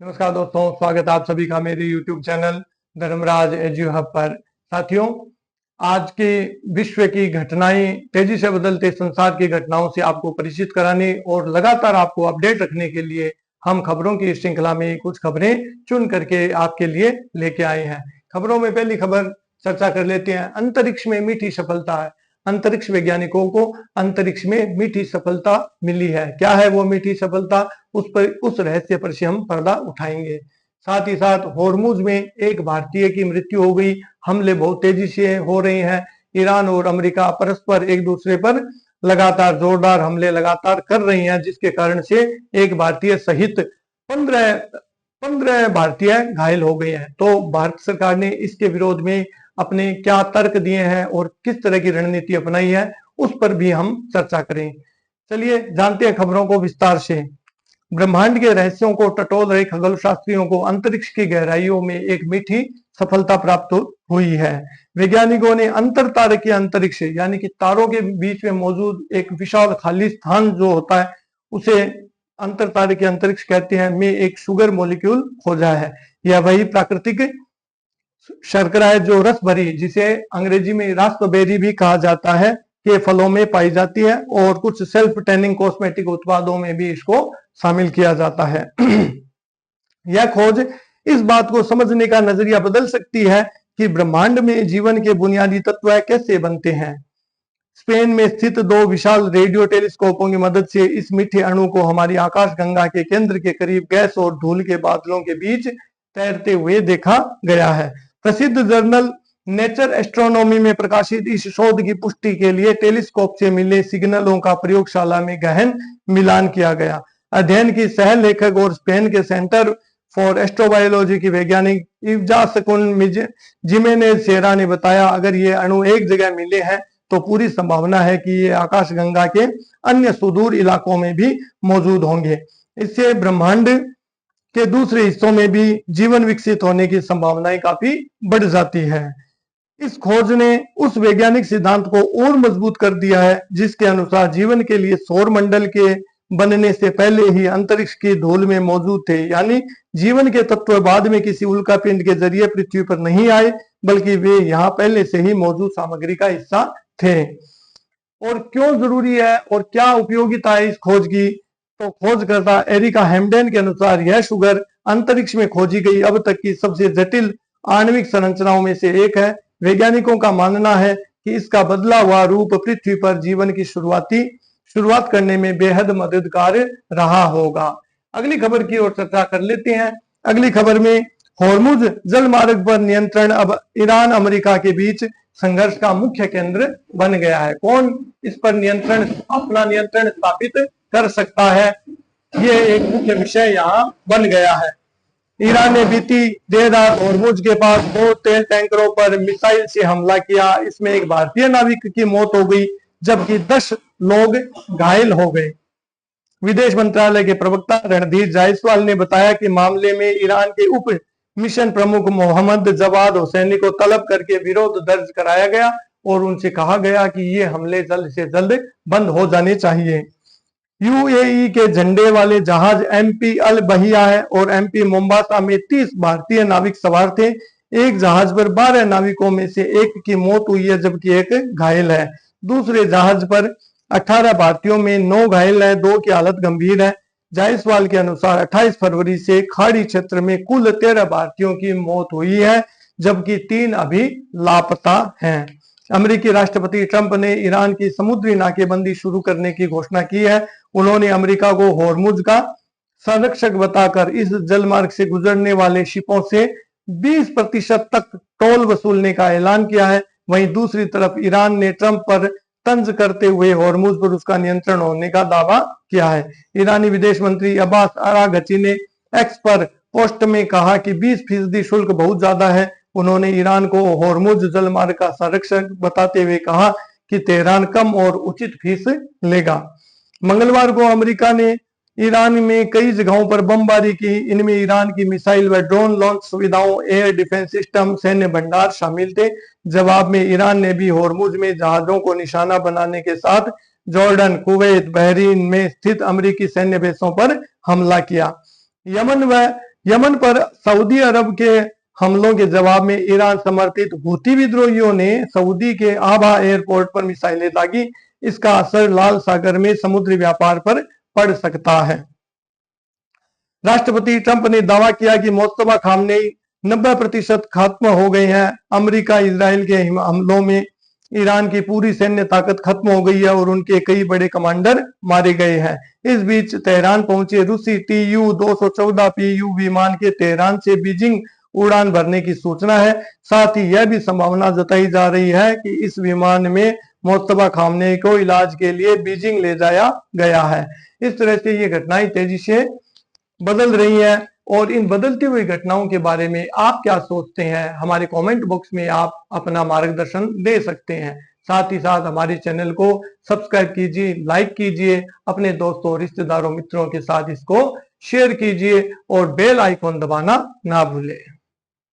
नमस्कार दोस्तों, स्वागत है आप सभी का मेरे YouTube channel Dharmraj edu hub पर। साथियों, आज के विश्व की घटनाएं, तेजी से बदलते संसार की घटनाओं से आपको परिचित कराने और लगातार आपको अपडेट रखने के लिए हम खबरों की श्रृंखला में कुछ खबरें चुन करके आपके लिए लेके आए हैं। खबरों में पहली खबर चर्चा कर लेते हैं। अंतरिक्ष में मीठी सफलता है। अंतरिक्ष वैज्ञानिकों को अंतरिक्ष में मीठी सफलता मिली है। क्या है वो मीठी सफलता, उस रहस्य पर से हम पर्दा उठाएंगे। साथ ही साथ होर्मुज में एक भारतीय की मृत्यु हो गई। हमले बहुत तेजी से हो रहे हैं। ईरान और अमेरिका परस्पर एक दूसरे पर लगातार जोरदार हमले लगातार कर रहे हैं, जिसके कारण से एक भारतीय सहित 15 भारतीय घायल हो गए हैं। तो भारत सरकार ने इसके विरोध में अपने क्या तर्क दिए हैं और किस तरह की रणनीति अपनाई है, उस पर भी हम चर्चा करें। चलिए जानते हैं खबरों को विस्तार से। ब्रह्मांड के रहस्यों को टटोल रहे खगोल शास्त्रियों को अंतरिक्ष की गहराइयों में एक मीठी सफलता प्राप्त हुई है। वैज्ञानिकों ने अंतर तारकीय अंतरिक्ष यानी कि तारों के बीच में मौजूद एक विशाल खाली स्थान जो होता है, उसे अंतर तारकीय अंतरिक्ष कहते हैं, में एक शुगर मॉलिक्यूल खोजा है। यह वही प्राकृतिक शर्करा है जो रस भरी, जिसे अंग्रेजी में रास्पबेरी भी कहा जाता है, के फलों में पाई जाती है और कुछ सेल्फ टैनिंग कॉस्मेटिक उत्पादों में भी इसको शामिल किया जाता है। यह खोज इस बात को समझने का नजरिया बदल सकती है कि ब्रह्मांड में जीवन के बुनियादी तत्व कैसे बनते हैं। स्पेन में स्थित 2 विशाल रेडियो टेलीस्कोपों की मदद से इस मीठे अणु को हमारी आकाशगंगा के केंद्र के करीब गैस और धूल के बादलों के बीच तैरते हुए देखा गया है। प्रसिद्ध जर्नल नेचर एस्ट्रोनॉमी में प्रकाशित इस शोध की पुष्टि के लिए टेलीस्कोप से मिले सिग्नलों का प्रयोगशाला में गहन मिलान किया गया। अध्ययन की सह लेखक और स्पेन के सेंटर फॉर एस्ट्रोबायोलॉजी की वैज्ञानिक इवजासकुन जिमेनेज सेरा ने बताया, अगर ये अणु एक जगह मिले हैं तो पूरी संभावना है कि ये आकाशगंगा के अन्य सुदूर इलाकों में भी मौजूद होंगे। इससे ब्रह्मांड के दूसरे हिस्सों में भी जीवन विकसित होने की संभावनाएं काफी बढ़ जाती है। इस खोज ने उस वैज्ञानिक सिद्धांत को और मजबूत कर दिया है जिसके अनुसार जीवन के लिए सौर मंडल के बनने से पहले ही अंतरिक्ष की धूल में मौजूद थे। यानी जीवन के तत्व बाद में किसी उल्कापिंड के जरिए पृथ्वी पर नहीं आए, बल्कि वे यहाँ पहले से ही मौजूद सामग्री का हिस्सा थे। और क्यों जरूरी है और क्या उपयोगिता है इस खोज की, तो खोजकर्ता एरिका हेम्डेन के अनुसार यह शुगर अंतरिक्ष में खोजी गई अब तक की सबसे जटिल आणविक संरचनाओं में से एक है। वैज्ञानिकों का मानना है कि इसका बदला हुआ रूप पृथ्वी पर जीवन की शुरुआत करने में बेहद मददगार रहा होगा। अगली खबर की ओर चर्चा कर लेते हैं। अगली खबर में होर्मुज जल मार्ग पर नियंत्रण अब ईरान अमेरिका के बीच संघर्ष का मुख्य केंद्र बन गया है। कौन इस पर अपना नियंत्रण स्थापित कर सकता है, ये एक मुख्य विषय यहाँ बन गया है। ईरान ने बीती देर रात होर्मुज के पास 2 तेल टैंकरों पर मिसाइल से हमला किया। इसमें एक भारतीय नाविक की मौत हो गई जबकि 10 लोग घायल हो गए। विदेश मंत्रालय के प्रवक्ता रणधीर जायसवाल ने बताया कि मामले में ईरान के उप मिशन प्रमुख मोहम्मद जवाद हुसैनी को तलब करके विरोध दर्ज कराया गया और उनसे कहा गया कि ये हमले जल्द से जल्द बंद हो जाने चाहिए। यूएई के झंडे वाले जहाज एमपी अल बहिया है और एमपी मोम्बासा में 30 भारतीय नाविक सवार थे। एक जहाज पर 12 नाविकों में से एक की मौत हुई है जबकि एक घायल है। दूसरे जहाज पर 18 भारतीयों में 9 घायल है, 2 की हालत गंभीर है। जायसवाल के अनुसार 28 फरवरी से खाड़ी क्षेत्र में कुल 13 भारतीयों की मौत हुई है जबकि 3 अभी लापता हैं। अमेरिकी राष्ट्रपति ट्रंप ने ईरान की समुद्री नाकेबंदी शुरू करने की घोषणा की है। उन्होंने अमेरिका को होर्मुज का संरक्षक बताकर इस जलमार्ग से गुजरने वाले शिपों से 20% तक टोल वसूलने का ऐलान किया है। वहीं दूसरी तरफ ईरान ने ट्रंप पर तंज करते हुए होर्मुज पर उसका नियंत्रण होने का दावा किया है। ईरानी विदेश मंत्री अब्बास अरागची ने एक्स पर पोस्ट में कहा कि 20% शुल्क बहुत ज्यादा है। उन्होंने ईरान को होर्मुज जलमार्ग का संरक्षक बताते हुए कहा कि तेहरान कम और उचित फीस लेगा। मंगलवार को अमेरिका ने ईरान में कई जगहों पर बमबारी की। इनमें ईरान की मिसाइल व ड्रोन लॉन्च सुविधाओं, एयर डिफेंस सिस्टम, सैन्य भंडार शामिल थे। जवाब में ईरान ने भी होर्मुज में जहाजों को निशाना बनाने के साथ जॉर्डन, कुवैत, बहरीन में स्थित अमेरिकी सैन्य बेसों पर हमला किया। यमन व यमन पर सऊदी अरब के हमलों के जवाब में ईरान समर्थित हूती विद्रोहियों ने सऊदी के आबा एयरपोर्ट पर मिसाइलें दागी। इसका असर लाल सागर में समुद्री व्यापार पर पड़ सकता है। राष्ट्रपति ट्रंप ने दावा किया कि मोस्तफा खामनेई 90% खत्म हो गए हैं। अमेरिका इजराइल के हमलों में ईरान की पूरी सैन्य ताकत खत्म हो गई है और उनके कई बड़े कमांडर मारे गए हैं। इस बीच तेहरान पहुंचे रूसी TU-214 PU विमान के तेहरान से बीजिंग उड़ान भरने की सूचना है। साथ ही यह भी संभावना जताई जा रही है कि इस विमान में मोस्तफा खामनेई को इलाज के लिए बीजिंग ले जाया गया है। इस तरह से ये घटनाएं तेजी से बदल रही हैं और इन बदलती हुई घटनाओं के बारे में आप क्या सोचते हैं, हमारे कमेंट बॉक्स में आप अपना मार्गदर्शन दे सकते हैं। साथ ही साथ हमारे चैनल को सब्सक्राइब कीजिए, लाइक कीजिए, अपने दोस्तों, रिश्तेदारों, मित्रों के साथ इसको शेयर कीजिए और बेल आइकॉन दबाना ना भूलें।